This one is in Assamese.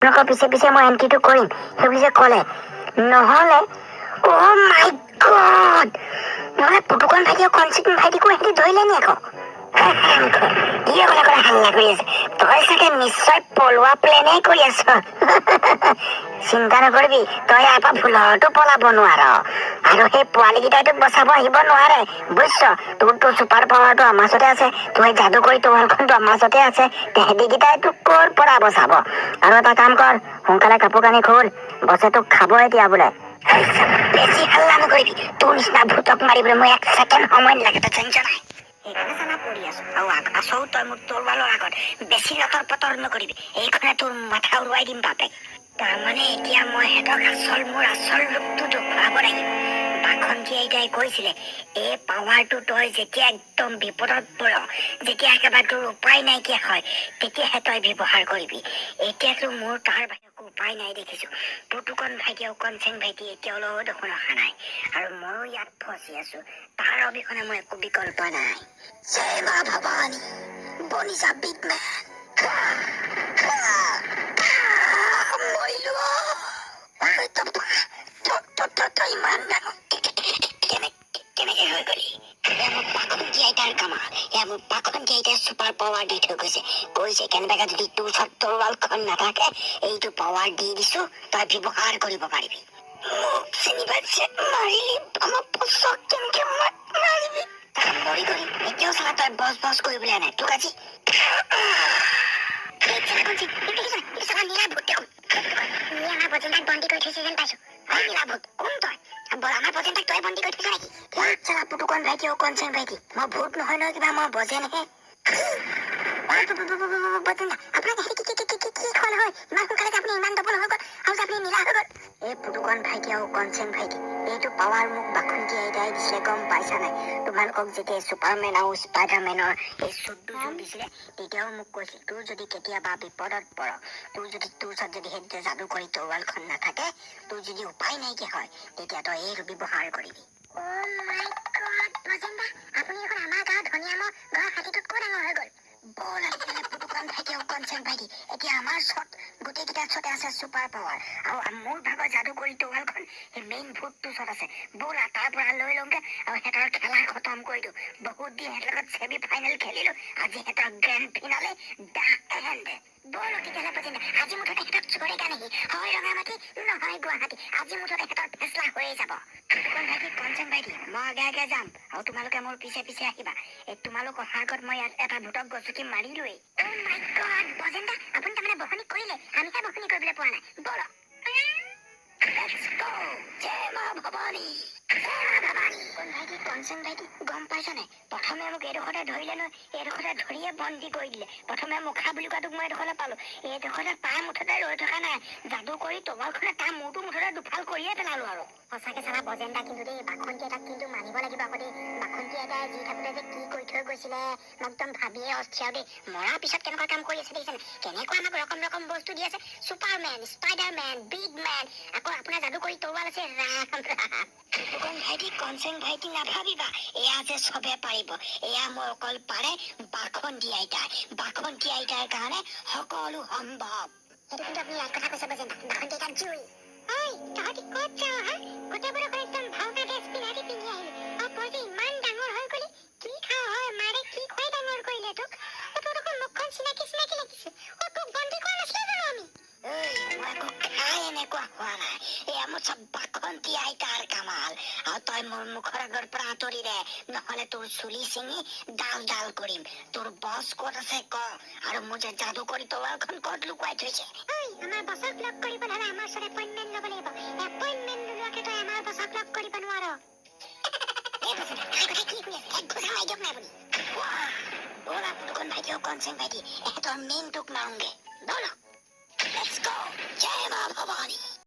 আপোনালোকৰ পিছে পিছে মই এন্ট্ৰিটো কৰিম সেইবুলি যে ক'লে নহ'লে অ' মাই গড নহ'লে পুতুকণ ভাইটি আৰু কনচিকন ভাইটিকো সিহঁতি ধৰিলে নি আকৌ কি অকলে অকলে হাল্লা কৰি আছে তই চাগে নিশ্চয় পলোৱা প্লেনেই কৰি আছ চিন্তা নকৰিবি তই ইয়াৰ পৰা ভুলতো পলাব নোৱাৰ আৰু সেই পোৱালীকেইটাই তোক বচাব আহিব নোৱাৰে বুজিছ তোৰ চুপাৰ পাৱাৰটো আমাৰ ওচৰতে আছে তোৰ যাদু কৰি তোৰখনটো আমাৰ ওচৰতে আছে তেহেঁতিকেইটাই তোক ক'ৰ পৰা বচাব আৰু এটা কাম কৰ সোনকালে কাপোৰ কানি খোল বছে তোক খাব এতিয়া বোলে বেছি হাল্লা নকৰিবি তোৰ নিচিনা ভূতক মাৰিবলৈ মই এক ছেকেণ্ড সময় নালাগে তই চিন্তা নাই সেইকাৰণে চালা পৰি আছো আৰু আছৌ তই মোৰ তৰোৱালৰ আগত বেছি লতৰ পতৰ নকৰিবি এইখনে তোৰ মাথা উৰুৱাই দিম বাপেক তাৰমানে এতিয়া মই সিহঁতক মোৰ আচল ৰূপটো দেখুৱাব লাগিব বাখন্তি আইতাই কৈছিলে এই পাৱাৰটো তই যেতিয়া একদম বিপদত পৰ যেতিয়া একেবাৰে তোৰ উপায় নাইকিয়া হয় তেতিয়াহে তই ব্যৱহাৰ কৰিবি এতিয়াতো মোৰ তাৰ বাহিৰে উপায় নাই দেখিছো পুতুকণ ভাইটি আৰু কনচেং ভাইটি এতিয়ালৈও দেখোন অহা নাই আৰু ময়ো ইয়াত ফচি আছো তাৰ অবিহনে মোৰ একো বিকল্প নাই জয় মা ভৱানী বনিছা বিগমেন ইমান ডাঙৰ কেনেকে হৈ গলি মোৰ পাখন্তি আইতাৰ কামাল মোৰ পাখন্তি আইতাই চুপাৰ পাৱাৰ দি থৈ কৈছে কেনেবাকে যদি তোৰ ওচৰত তৰোৱালখন নাথাকে এইটো পাৱাৰ দি দিছো তই ব্যৱহাৰ কৰিব পাৰিবি মোক চিনি পাইছে মাৰিলি আমাৰ পচক কেনেকে মাৰিবি মৰি গলি এতিয়াও চালা তই বছ কৰিবলৈ নাই তোক আজি নীলা ভূত দেখোন আমাৰ বজেন্টাক বন্দী কৰি থৈছে যেন পাইছো নীলা ভূত কোন তই আমাৰ বজেন্টাক তই বন্দী কৰি থৈছ নেকি চালা পুতুকণ ভাইটি আৰু কনচেং ভাইটি মই ভূত নহয় নহয় কিবা মই বজেনহে বজেন্টা আপোনাক কি খোৱা নহয় ইমান সোনকালে আপুনি ইমান ডবল হৈ গ'ল আৰু আপুনি নীলা হৈ গ'ল এই পুতুকণ ভাইটি আৰু কনচেং ভাইটি এইটো পাৱাৰ মোক বাখন্তি আইতাই দিছিলে গম পাইছা নাই তোমালোকক যেতিয়া চুপাৰমেন আৰু স্পাইডাৰমেনৰ এই চুটটো দিছিলে তেতিয়াও মোক কৈছিল তোৰ যদি কেতিয়াবা বিপদত পৰ তোৰ ওচৰত যদি সেই যাদু কৰি তৰোৱালখন নাথাকে তোৰ যদি উপায় নাইকিয়া হয় তেতিয়া তই এই ব্যৱহাৰ কৰিবি আপুনি এখন আমাৰ গাঁৱৰ ধনিয়ামৰ ঘৰৰ হাতীটোত ক'ত ডাঙৰ হৈ গ'ল বল আজিকালি পুতুকণ ভাইটি আৰু কনচেং ভাইটি এতিয়া আমাৰ ওচৰত গোটেইকেইটাৰ ওচৰতে আছে চুপাৰ পাৱাৰ আৰু মোৰ ভাগৰ যাদু কৰি তৰোৱালখন সেই মেইন ভূতটোৰ ওচৰত আছে ব'লা তাৰ পৰা লৈ লওঁগে আৰু সিহঁতৰ খেলা খতম কৰি দিওঁ বহুত দিন সিহঁতৰ লগত ছেমি ফাইনেল খেলিলো আজি সিহঁতৰ গ্ৰেণ্ড ফিনালে দা এণ্ড ব'ল তেতিয়াহ'লে পৰ্যন্ত আজি মুঠতে সিহঁতক চুবৰে কাৰণে হয় ৰঙামাটি নহয় গুৱাহাটী আজি মুঠতে সিহঁতৰ ফেচলা হৈয়ে যাব পুতুকণ ভাইটি কনচেং ভাইটি মই আগে যাম আৰু তোমালোকে মোৰ পিছে পিছে আহিবা তোমালোক অহাৰ আগত মই ইয়াত এটা ভূতক গছকি মাৰিলোৱেই বজেন্টা আপুনি তাৰমানে বসনি কৰিলে আমিহে বসনি কৰিবলৈ পোৱা নাই ব'ল গম পাইছা নাই প্ৰথমে মোক এইডোখৰতে ধৰিলে নহয় এইডোখৰতে ধৰিয়ে বন্দী কৰি দিলে প্ৰথমে মুখা বুলি কোৱাটোক মই এইডোখৰতে পালো এইডোখৰতে পাই মুঠতে ৰৈ থকা নাই যাদু কৰি তৰোৱালখনে তাৰ মূৰটো মুঠতে দুফাল কৰিয়ে পেলালো আৰু সঁচাকে চালা বজেন্টা কিন্তু দেই বাখন্তি এটাক কিন্তু মানিব লাগিব আকৌ দেই বাখন্তি এটাই যি থাকোঁতে যে কি কৰি থৈ গৈছিলে মই একদম ভাবিয়ে অস্থিৰ দেই মৰাৰ পিছত কেনেকুৱা কাম কৰি আছে দেখিছেনে কেনেকুৱা আমাক ৰকম বস্তু দি আছে চুপাৰমেন স্পাইডাৰমেন বিগ মেন আকৌ আপোনাৰ যাদু কৰি তৰোৱাল আছে ৰাম ভাইটি কনচেং ভাইটি নাভাবিবা এয়া যে চবে পাৰিব এয়া মোৰ অকল পাৰে বাখন্তি আইতাৰ কাৰণে সকলো সম্ভৱ সেইটো কিন্তু আপুনি এক কথা কৈছে বজেন্টা বাখন্তি আইতাক জুই তহঁতি ক'ত যাৱ হা গোটেইবোৰ একদম ভালকে ড্ৰেছ পিন্ধি আহিলি আৰু তই যে ইমান ডাঙৰ হৈ গলি কি খাৱ হয় মাৰে কি খুৱাই ডাঙৰ কৰিলে তোক তোৰ দেখোন মুখখন চিনাকি লাগিছে তোক বন্দী কৰা নাছিলে জানো আমি মই একো খাই এনেকুৱা হোৱা নাই এয়া মোৰ চব বাখন্তি আইতাৰ কামাল আৰু তই মোৰ মুখৰ আগৰ পৰা আঁতৰি দে নহ'লে তোৰ চুলি চিঙি ডাল কৰিম তোৰ বছ ক'ত আছে ক আৰু মোৰ যে যাদু কৰি তৰোৱালখন ক'ত লুকুৱাই থৈছে আমাৰ বছক লগ কৰিব হ'লে আমাৰ ওচৰত এপইণ্টমেণ্ট ল'ব লাগিব এপইণ্টমেণ্ট নোলোৱাকে তই আমাৰ বছক লগ কৰিব নোৱাৰ পুতুকণ ভাইটি আৰু কনচেং ভাইটি এহেঁতৰ মেইনটোক মাৰোঁগে ব'লক Let's go! জয় মা ভৱানী